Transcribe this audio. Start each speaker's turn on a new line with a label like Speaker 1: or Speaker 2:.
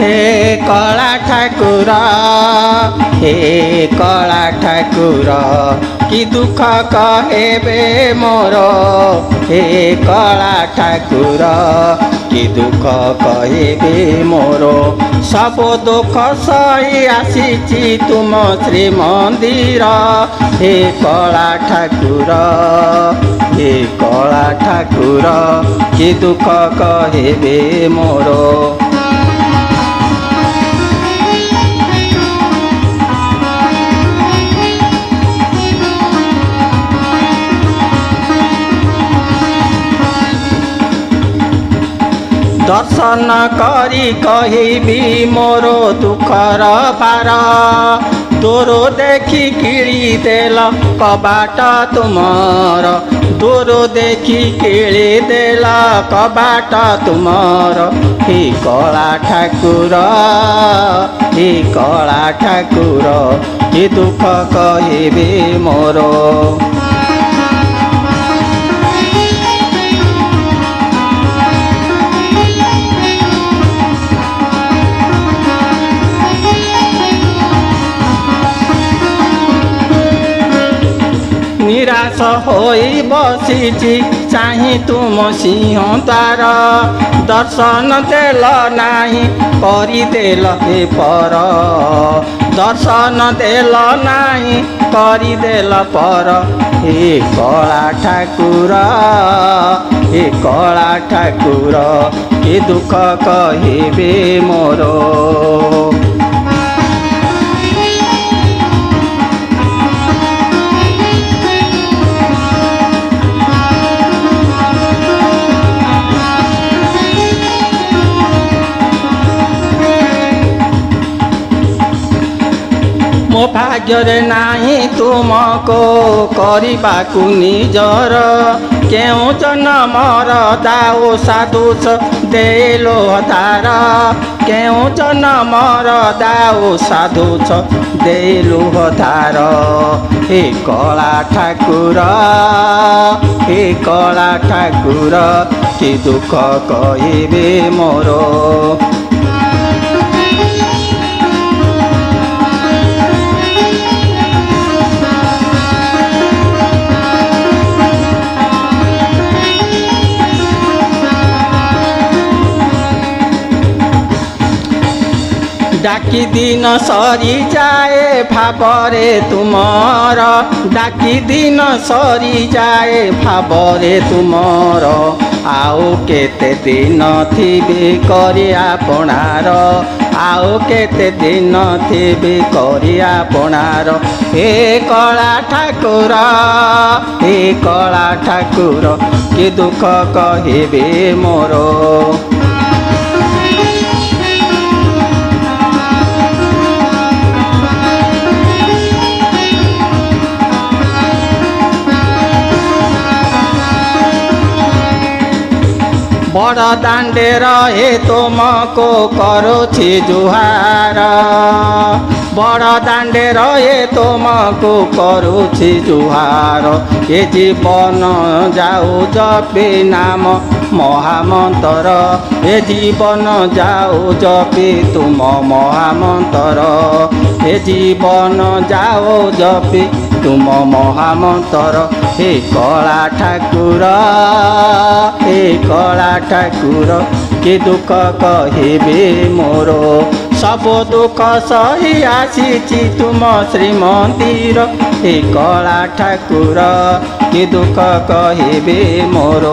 Speaker 1: हे कला ठाकुर हे कला ठाकुर कि दुख कहेबे मोर हे कला ठाकुर कि दुख कहेबे मोर सब दुख सही आसीची तुम श्री मंदिर हे कला ठाकुर हे कला ठाकुर कि दुख कहेबे मोर दर्शन करी कहिबी मोर दुखर पार तोरो देखी किड़ी देल कबाट तुमर तोरो देखी किड़ी देल कबाट तुमर हे कला ठाकुर हे कला ठाकुर कि दुख कहिबे मोर निराश होई बसिची चाही तुम सिंह द्वार दर्शन देल नाही करिदेल हे पर दर्शन देल नाही करिदेल पर हे कला ठाकुर हे कला ठाकुर कि दुख कहिबे मोर मो भाग्य नाही तुमको करबाकू निजर केउ जन्मर दाओ साधुस देलो तार केउ जन्मर दाओ साधुस देलो तार हे कला ठाकुर हे कला ठाकुर कि दुख कहिबे मोर डाकी दिन सरी जाए भावरे तुमर डाकी दिन सरी जाए भावरे तुमर आओ केते दिन थिबे करी आपणार आओ केते दिन थिबे करी आपणार हे कला ठाकुर हे कला ठाकुर कि दुख कहिबे मोर बड़ दांडे रहे तुमको करुछि जुहार बड़ दांडे रहे तुमको करुछि जुहार ये जीवन जाऊ जपे नाम महामंतर ये जीवन जाऊ जपे तुम महामंतर ये जीवन जाओ जपे तुम महामंतर हे कला ठाकुर हे कला ठाकुर कि दुख कहिबे मोर सब दुख सही आसीची तुम श्री मंदिर हे कला ठाकुर कि दुख कहिबे मोर।